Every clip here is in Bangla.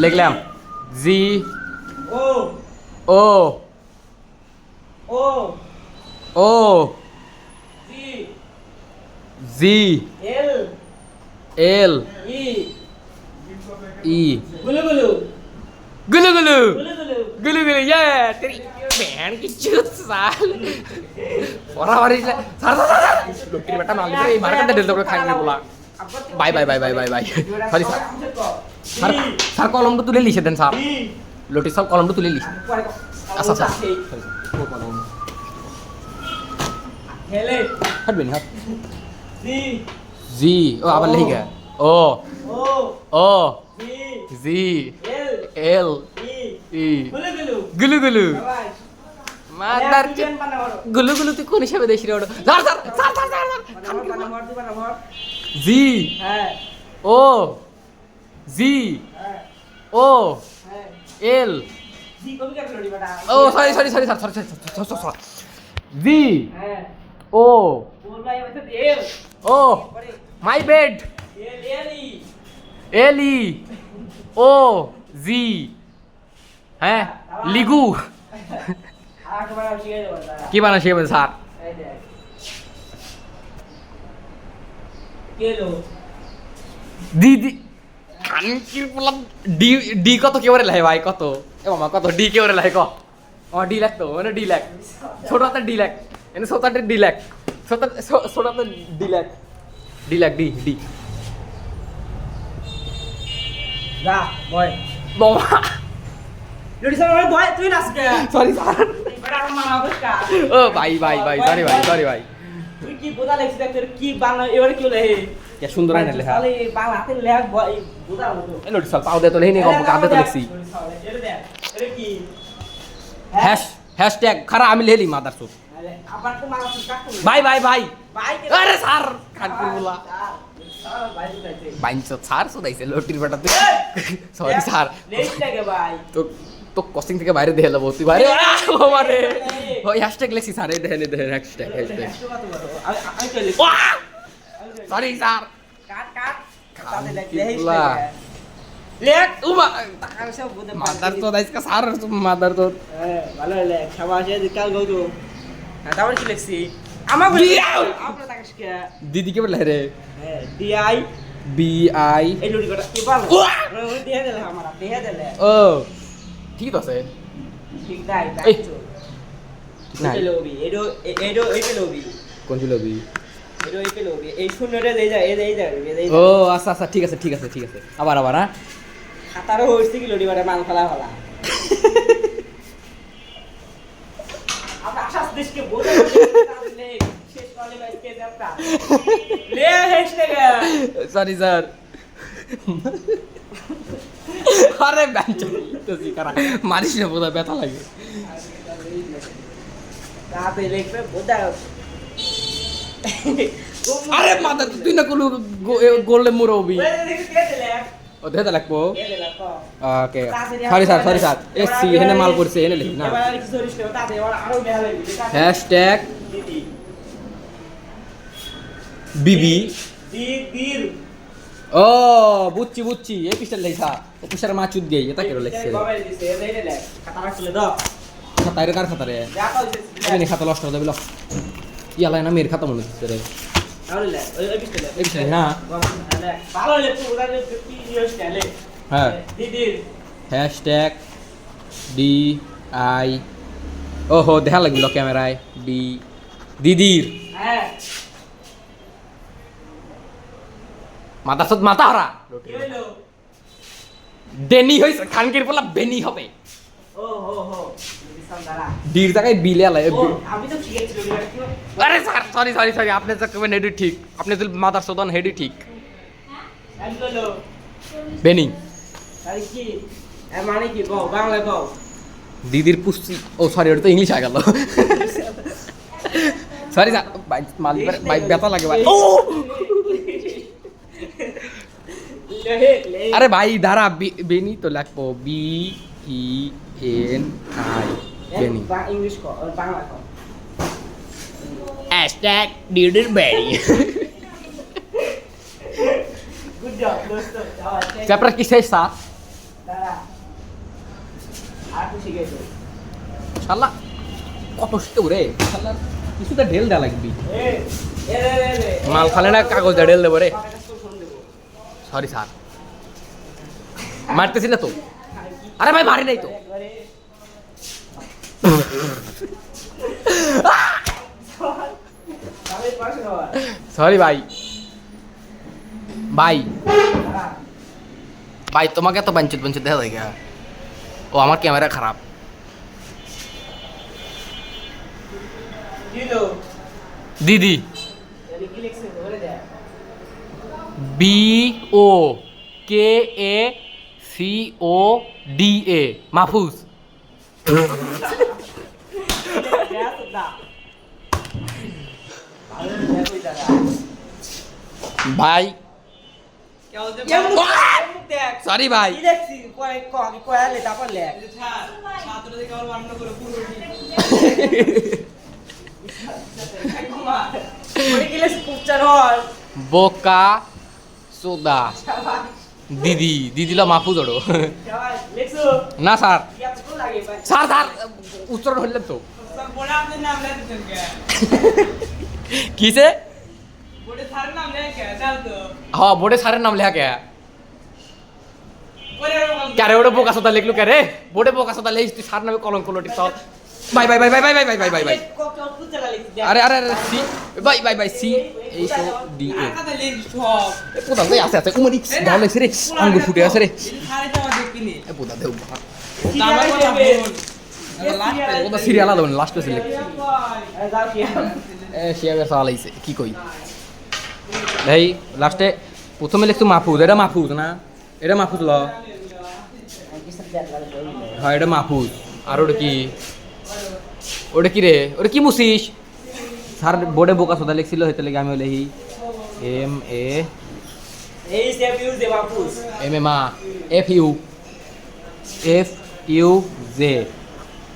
লিখলাম জি ও ও ও ও জি জি এল এল ই ই গুলু গুলু गुलू गुलू गुलू गुलू गुलू गुलू ये तेरी बहन की चूत साल और हमारी सर सर सर लोटी बेटा मार ले मार के दे दो खाएंगे बोला bye bye bye bye bye bye sorry sir sir sir column तो तुले लिखे देन सर लोटी सब कॉलम तो तुले लिखे अच्छा सर हेले हट बेनी हट जी जी ओ अब लिख गया ओ ओ ओ जी जी एल एल ই ई গুলু গুলু गुलू गुलू সবাই मादर চিকেন বানা বড় गुलू गुलू তুই কোন হিসাবে দেখিস রে ওটা ধর ধর ধর ধর ধর বানা ভর দি বানা ভর জি হ্যাঁ ও জি হ্যাঁ ও হ্যাঁ এল জি কবি কে ফেললি বেটা ও sorry sorry sorry sorry sorry জি হ্যাঁ ও বল ভাই বলতে এল ও মাই বেড এল এল ই এল ই ও জি হ্যাঁ লিগু আর একটা বানা শিখে দেব তারা কি বানা শিখবেন স্যার এই দেখ কেলো দিদি কানকির বললাম ডি ডি কত কেবারে লাই ভাই কত এ মামা কত ডি কেবারে লাই ক ও ডি লাখ তো মানে ডি লাখ ছোট হাতে ডি লাখ এনে ছোট হাতে ডি লাখ ছোট হাতে D lakh D lakh D D যা বয় বাবা লড়ি স্যার ওই বয় তুই নাচ কে সরি স্যার বেটা আমার মানা বসকা ও ভাই ভাই ভাই সরি ভাই সরি ভাই তুই কি বোঝা লেখছিস তোর কি বাংলা এবারে কি লেহে কে সুন্দর আইনা লেখা তাহলে বাংলা হাতে লেখ বয় বোঝা হলো এ লড়ি স্যার পাও দে তো নেই নেই কম কাঁদে তো লিখছি এটা দেখ এটা কি হ্যাশট্যাগ খারা আমি লেলি মাদার চোদ আবার তো মারা কাটতো ভাই ভাই ভাই ভাই আরে স্যার কানকির বলা ভাই বুঝাইছে বাইনচ স্যার সুদাইছে লটির বেটা তুই সরি স্যার লেখি লাগে ভাই তো তো কোচিং থেকে বাইরে দিয়ে দেবো তুই বাইরে আমারে ওই হ্যাশট্যাগ লেখছি স্যার এই দেখেন হ্যাশট্যাগ হ্যাশট্যাগ আমি তো লিখি সরি স্যার কাট কাট তাতে লেখ কানকিরপুলা। লেখ উমা টাকা সব বুঝে মাদার তো দাইস কা স্যার মাদার তো ভালো লেখ সবাই আছে কাল গো তারপর কি লিখছি আমাকে আপনার টাকা শিখে দিদি কে বলে রে হ্যাঁ ডিআই বি আই এই লুটি কটা কি পারলো ওই দিয়ে দিলে আমারা দিয়ে দিলে ও ঠিক আছে ঠিক নাই এই, দেখছো নাই। এই লবি এডো এডো এই লবি কোন ছিল বি এডো এই লবি এই শূন্যটা দেই যায় এই যায় ও আচ্ছা আচ্ছা ঠিক আছে ঠিক আছে ঠিক আছে আবার আবার হ্যাঁ খাতারও হইছে কি লড়ি বারে মাল ফেলা ফেলা আমরা আশাস দেশকে বলে তাহলে শেষ কালে বাইকে যাত্রা লে হ্যাশট্যাগ সরি স্যার আরে বেঞ্চ তো সিকারা মারিস না বোধহয় ব্যথা লাগে রাতে লিখবে বোঝা আরে মাথা তুই না কোনো গোলে মুরবি ও দেতে লাগবো ওকে সরি স্যার এসি এখানে মাল করছে এনে লিখ না হ্যাশট্যাগ বিবি ও বুঝছি বুঝছি এই পিস্টার লেখা ও পিস্টার মা চুদ গই এটা কেন লিখছে খাতায় কার খাতা রে এনে খাতা লস্ট করে দেবে ল ইয়ালা না মেয়ের খাতা মনে হচ্ছে রে এই পিস্টার না হ্যাঁ হ্যাশট্যাগ ডি আই ওহো দেখা লাগলো ক্যামেরায় ডি দিদির মাথা সদ মাথা হারা ডেনি হইছে খানকির বলা বেনি হবে ডির জায়গায় বিলে আলাই আরে স্যার সরি সরি সরি আপনি যা কবেন হেডি ঠিক আপনি তো মাদার সদন হেডি ঠিক বেনি মানে কি কও বাংলা কও দিদির পুষ্টি ও সরি ওটা তো ইংলিশ হয়ে গেল সরি স্যার মাল ব্যথা লাগে ভাই ও আরে ভাই দাঁড়া বেনি তো লাগবো বি ই এন আই বেনি ইংলিশ কও বাংলা কও হ্যাশট্যাগ ডিডির বেনি গুড জব দোস্ত যাও চ্যাপ্টার কি শেষ স্যার দাঁড়া আর তো শিখেছো শালা কত শিখতে রে শালা কিছুটা ঢেল দেওয়া লাগবি এ এ রে রে রে মাল ফালে না কাগজ ঢেল দেবো রে একটা ফোন দেবো সরি স্যার মারতেছি না তো আরে ভাই মারি নাই তো একবারে আমি পাশ না সরি ভাই ভাই দাঁড়া ভাই তোমাকে তো বাঞ্চুত বাঞ্চুত দেখা যায় ও আমার ক্যামেরা খারাপ দিলো দিদি এর কি লিখছে বলে দে BOKACODA মাহফুজ ভাই সরি ভাই বোকা সোদা দিদি দিদি লো মাহফুজ ওড়ো না স্যার স্যার স্যার উচ্চারণ হইলেন তো কিসে হ্যাঁ বোর্ডে স্যারের নাম লেখা কে ক্যারে ওটা বোকা সোদা লিখলু ক্যারে বোর্ডে বোকা সোদা লিখিস তুই স্যার নামে কলঙ্ক লটিস bye bye bye bye bye bye bye bye bye bye আরে আরে আরে সি বাই বাই বাই সি এইচ ও ডি এ পোদা দে আছে আছে উমরি গাও লেছে রে আঙ্গুর ফুটে আছে রে এ পোদা দে পোদা সিরিয়াল আলো লাস্ট পেছে লিখ এ শিয়া সালাইছে কি কই ভাই লাস্টে প্রথমে লিখছো মাহফুজ এটা মাহফুজ না এটা মাহফুজ ল হ্যাঁ এটা মাহফুজ আর ওটা কি রে ওটা কি মুসিস স্যার বোর্ডে বোকা সোদা লিখছিল হইতে লেগে আমি লিখি MAFUZ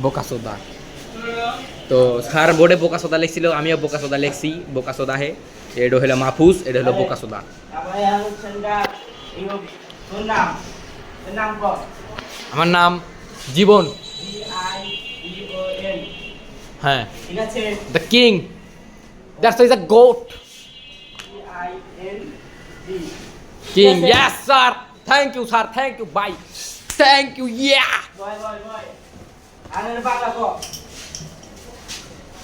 বোকা সোদা তো স্যার বোর্ডে বোকা সোদা লিখছিল আমিও বোকা সোদা লিখছি বোকা সোদা হে এটা হলো মাহফুজ এটা হলো বোকা সোদা আমার নাম জীবন হ্যাঁ ঠিক আছে the king that's is a goat king yes sir thank you sir thank you bye thank you yeah boy boy boy আনের বাংলা কো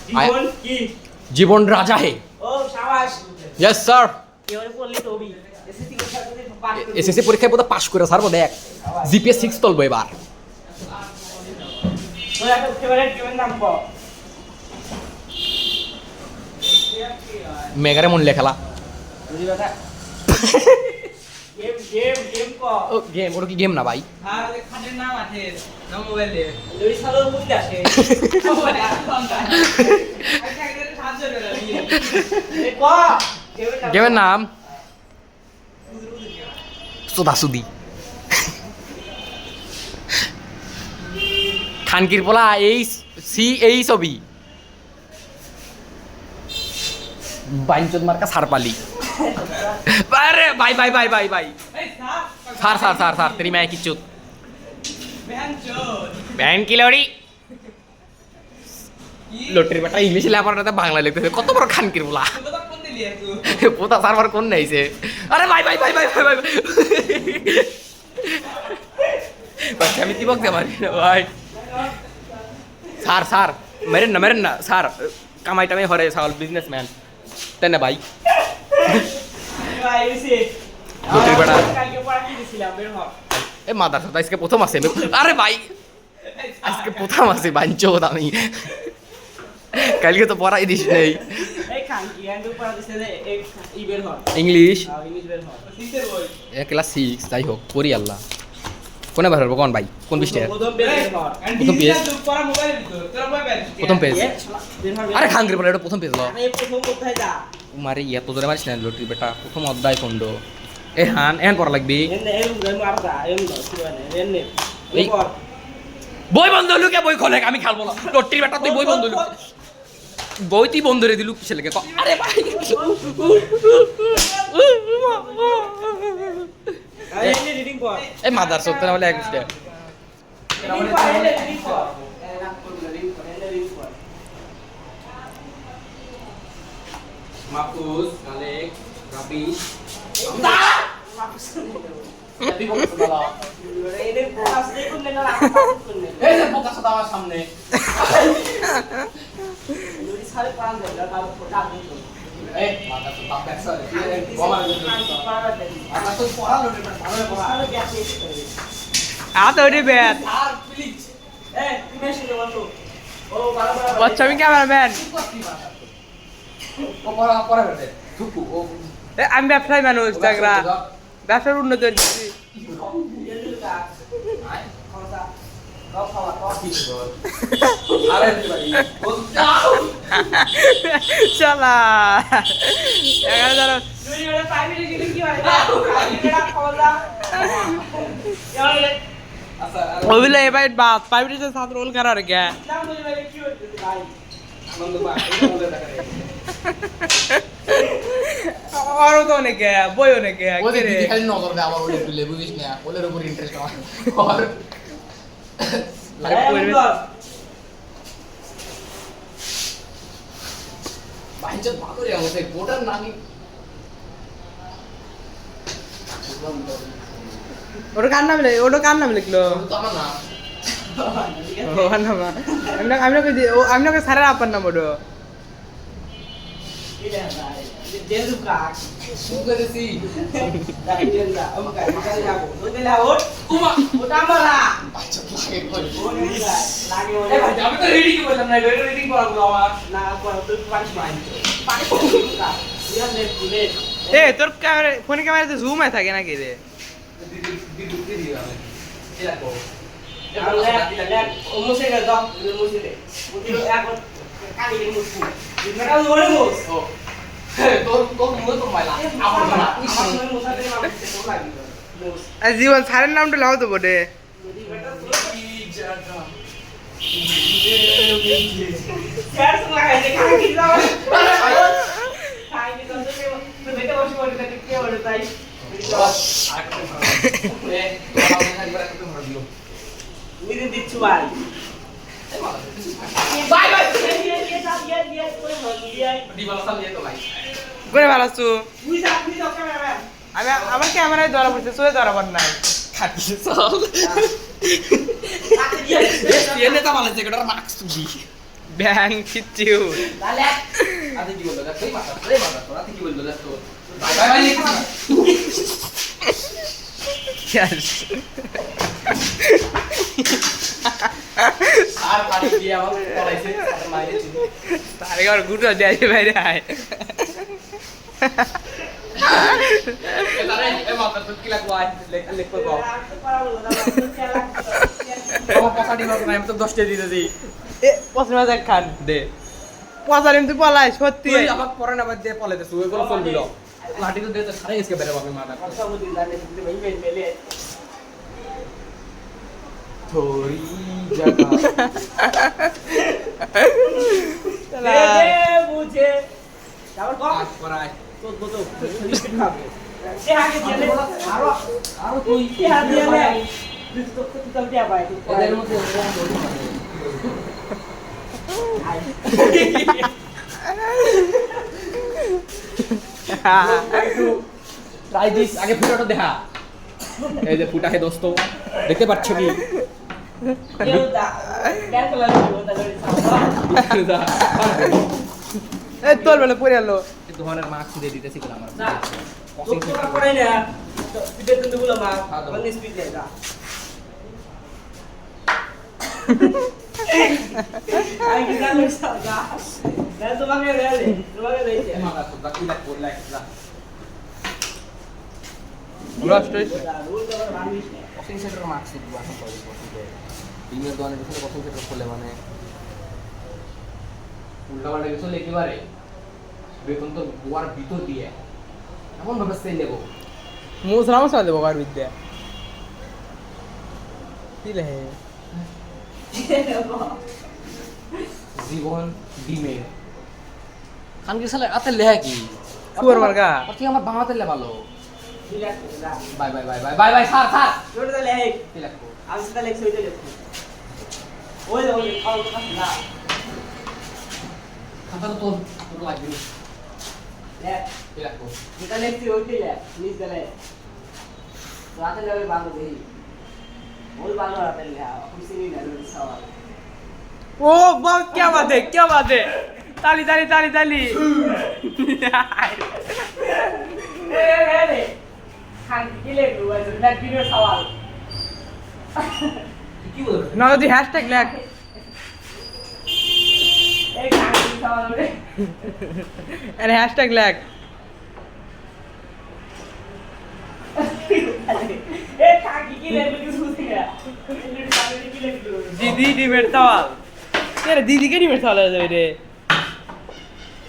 জীবন কি জীবন রাজা হে ও শাবাশ ইয়েস স্যার এবারে পড়লি তো ওবি এসএসসি পরীক্ষা করে পাস করে এসএসসি পরীক্ষায় বোধ পাস করে স্যার দেখ জিপিএস 6 তুলবো এবার তোর একটা ফেভারিট গেমের নাম কো মেগারে মন লেখালা বুঝি কথা গেম গেম গেম কো ও গেম ওটা কি গেম না ভাই হ্যাঁ ওই খাটের নাম আছে না মোবাইলে লই সালো বুঝতে আসে মোবাইলে ফোনটা আচ্ছা এটা সাহায্য করে এ কো গেমের নাম সোদাসুদি খানকির পোলা এই ছবি বাইনচোদ মার্কা সারপালি আরে ভাই ভাই ভাই ভাই ভাই এই সাপ সার সার সার সার তেরি মায় কিচ্ছুত ব্যান চোদ ব্যান কি লড়ি লটারি বেটা ইংলিশ লেখাপড়াতে বাংলা লিখতেছে কত বড় খানকির পোলা তো কোন দিলি তুই পোতা সার্ভার কোন নাইছে আরে ভাই ভাই ভাই ভাই ভাই ভাই ভাই আমি তিবক দে মারি না ভাই স্যার মেরেন না স্যার কামাই টামাই হরে সাল বিজনেসম্যান তাই না ভাই ভাই এসে লটারি বেটা কালকে পড়া কি দিছিলাম বের হ এ মাদার সাথে আজকে প্রথম আছে আরে ভাই আজকে প্রথম আছে বাঞ্চো আমি কালকে তো পড়াই দিস নেই এই খানকি এন্ড পড়া দিছে যে এক ই বের হ ইংলিশ ইংলিশ বের হ সিস্টার বই ক্লাস 6 যাই হোক পড়ি আল্লাহ কোনে বার হবো কোন ভাই কোন পৃষ্ঠা প্রথম বের হ প্রথম পেজ। তুই পড়া মোবাইলে ভিতর তোর মোবাইল প্রথম পেজ বের হ আরে খানকির পোলা এটা প্রথম পেজ ল এই প্রথম কোথায় যা মারে এত জোরে মারিস না লটারি বেটা প্রথম অধ্যায় খণ্ড এ হান এন পড়া লাগবি এম মারদা এম দাও কি মানে এনে এই বই বন্ধ হলো কে বই খোলে আমি খেলবো না লটারি বেটা তুই বই বন্ধ হলো বইতি বন্ধুরে দিলু কিসে লেগে আরে ভাই এই রিডিং কর এই মাদার সত্য না বলে এক মিনিট রিডিং কর মাহফুজ মালিক রাবিশ এই যে ফোকাস দাও আমার সামনে এই মাদার সত্য তাপ দেখছ গোমার মাদার সত্য পড়ালো রে ভালো পড়া আত ওরে ব্যাট আর প্লিজ বাচ্চা আমি ক্যামেরাম্যান ও পড়া পড়া বেটে থুকু ও আমি ব্যবসায়ী মানুষ জাগরা ব্যবসার উন্নতি হচ্ছে শালা এখানে ধরো ওইগুলো এবার বাদ প্রাইভেট ছাত্র রোল করার গে আরো তো অনেকে বই অনেকে ওদের দিদি খালি নজর দেয় আবার ওদের তুলে বুঝিস না ওদের উপর ইন্টারেস্ট আমার আর বাইঞ্চত ভালো রে আমাদের গোটার নামি ওটা কার নাম লিখলো তো আমার না ওর নাম আমি না স্যারের আপার নাম ওটা সুগরেছি উমা ওটা আমরা বাইঞ্চত লাগে কই লাগে আমি তো রিডিং করলাম না রিডিং করাবো আমার না তুই পারিস পানি এ তোর ফোনে ক্যামেরাতে জুম আয় থাকে নাকি রে দিদি দিদি দিদি আমি এটা কো মুছে গেল মুছে দে মুছে এখন কালি মুছে মেটা ওরে মুছ ও তোর তোর মুখ তো মাইলা আমার না আমার মুছা দে আমার তো লাগি মুছ আর জীবন স্যারের নামটা লাও তো বটে স্যার লাগাই দে কাকি দাও কাকি দাও তো বেটা বসে বসে কে বলে তাই মিরে দিচ্ছু ভাই বাই বাই করে ভালো আছো তুই যা ক্যামেরাম্যান আমি আমার ক্যামেরায় ধরা পড়ছে চলে ধরা পড় নাই খাটি চল এনে তো মালে যেটা মার্কস তুই ব্যাং কিচ্ছু লালে আদি কি বললো তুই মাথা রে মাথা তোরা কি বললো দেখ তো বাই বাই বাই লিখছিস Yes. আর পানি দিয়ে আমার পড়াইছে আর মাইরেছে তারে ঘর গুটো দেয় বাইরে আয় তারে এ মাথা তো কি লাগবো আই লেখ লেখ করব আমার পছাটি মাত্র আমি তো 10 টা দিতে দেই এ 50,000 খান দে পয়সা নিম তুই পলাই সত্যি তুই আমাকে পরে না বাদ দিয়ে পলাইতে তুই ওইগুলো চলবি না লাঠি তো দে তো সারা এসকে বেরে বাপে মাথা থোড়ি জায়গা বুঝে তারপর কম আজ পড়ায় তো লিস্ট খাবে সে আগে দিলে আরো তুই কি হাত দিলে তো তো দিয়া ভাই ওদের মধ্যে ট্রাই দিস আগে ফুটাটা দেখা এই যে ফুটা হে দোস্ত দেখতে পাচ্ছ কি কেউ দা ব্যাংক লাগবে ওটা করে এ তোর বলে পড়ে এলো ধরনের মার্কস দিয়ে দিতেছি বলে আমার না ডক্টর করে না তো পিটে কিন্তু বলে মা মানে স্পিড দেয় না আই কি জানো সাদা না তোমাকে রইছে মাথা তো বাকি লাগ বল লাগ যা লস্ট হইছে রুল তো মানিস না কোচিং সেন্টার মার্কস দিব এখন পড়ে দিনের দোকানে গেলে কোচিং সেন্টার খুলে মানে উল্টা পাল্টা কিছু একেবারে বেতন তো গোয়ার ভিতর দিয়ে এমন ভাবে সেল নেবো মুসলাম সাথে দেবো কার বিদ্যা দিলে জীবন ডিমের খানকি সালে আতে লেহা কি শুয়ার মার্কা। আর তুই আমার বাংলাতে লে ভালো রিল্যাক্স না by bye bye bye bye by sir sir তোর তাহলে এই কি লাগবো আমি সেটা লেখছি ওইটা লেখছি ওই খাও না খাতা তো তোর তোর লাগবে লেখ কি লাগবো যেটা লেখছি ওইটাই লেখ নিজ গেলে রাতে লেবে বাঁধো দেই ওই বাঁধো রাতে লে খুশি নেই না লোক সওয়াল ओ बहुत क्या बात है ताली ताली ताली ताली रे খান কি লেখলো ওই নেট ভিডিও সওয়াল কি বল ना तो हैशटैग लैग এই খান কি সওয়াল রে एंड हैशटैग लैग এই খান কি লেখলো কিছু বুঝি না এই সামনে কি লেখলো दीदी डिमेट सवाल तेरे दीदी के डिमेट सवाल है रे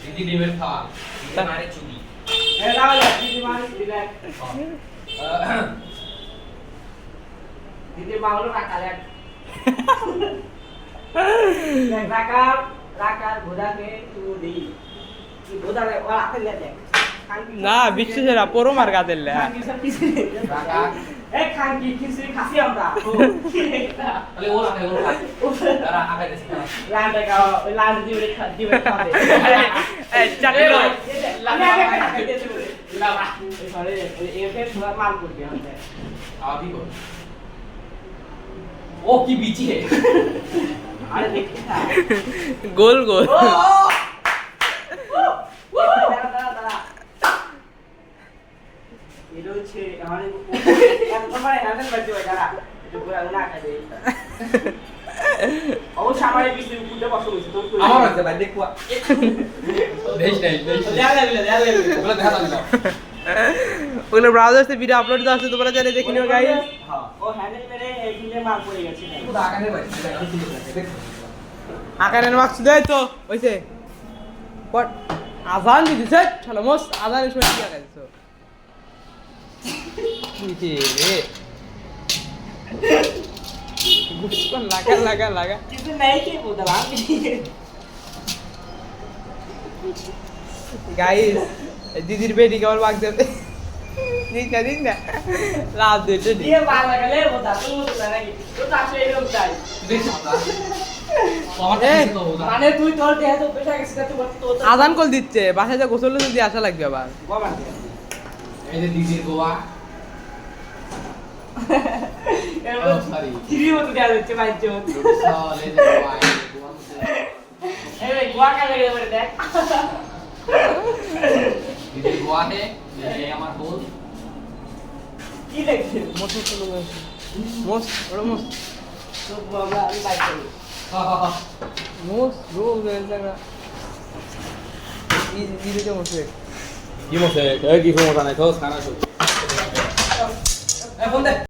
দিদি ডিমের খাওয়া দিদি মারে চুদি এই লাগালে দিদি মানে দিলে দিদি মাউলো রাখালে রাখার ঘোড়াকে তু দেই কি ঘোড়ারে ওরা হাতে লে দেখ ना बिच्छू से पोरो मार का दिल है রাগা এই খান কি কিছু খাসি আমরা তাহলে ও রাখে ও তারা আগে দেশ লান্ডে গাও লান্ড দিবে খাবে ए चलो আমি আগে খাইতেছি বলে লাবা এই সরে এফে পুরো মাল করবে हमने আবি কর ও কি বিচি হে আরে দেখি না गोल गोल দাঁড়া এলো ছে আমাদের একবার হ্যান্ডেল করতে হয় দাঁড়া একটু পুরো না খাবে অবশ্য আমার এই পিছনে পুরো বসে বসে তোর আমার হচ্ছে ভাই দেখো দেশ নাই দেশ বলে দেখা দিল ওগুলো ব্রাউজার से वीडियो अपलोड दास तो बोला जाने देखियो गाइस হ্যাঁ ও হ্যান্ডেল মেরে এখানে মার পড়ে গেছে তো আগানে ভাই দেখ আকারের মার্কস দেয় তো ওইছে বাট আজান দি দিছে চলো মোস আজানের সময় কি আগাইছো কি রে গুস্কো লাগা কিছু নাই কি বললাম গাইস দিদির বেডি কেবল মার্ক দেবে দিন না লাভ দিতে দি দিয়ে মার লাগালে বলতা তুই বলতা নাকি তো আসলে এরকম চাই দেশ আমার তো মানে তুই তোর দেহ তো পেটা গেছিস তুই বলতে তো আজান কল দিচ্ছে বাসায় যা গোসল যদি আসা লাগবে আবার গোমান এই যে দিদির গোয়া এরকম সরি থ্রি মতো দেয়া হচ্ছে বাইতে চলে যে গোয়া এই গোয়া কা লাগে বলে দেখ দিদির গোয়া হে এই আমার বোন কি দেখছিস মোস মোস ওরা মোস তো আমরা আমি বাইক করি মোস রোল জায়গা ই দিতে মোসে কি মতে কি সমস্যা নাই তো খানা শুরু এই ফোন দে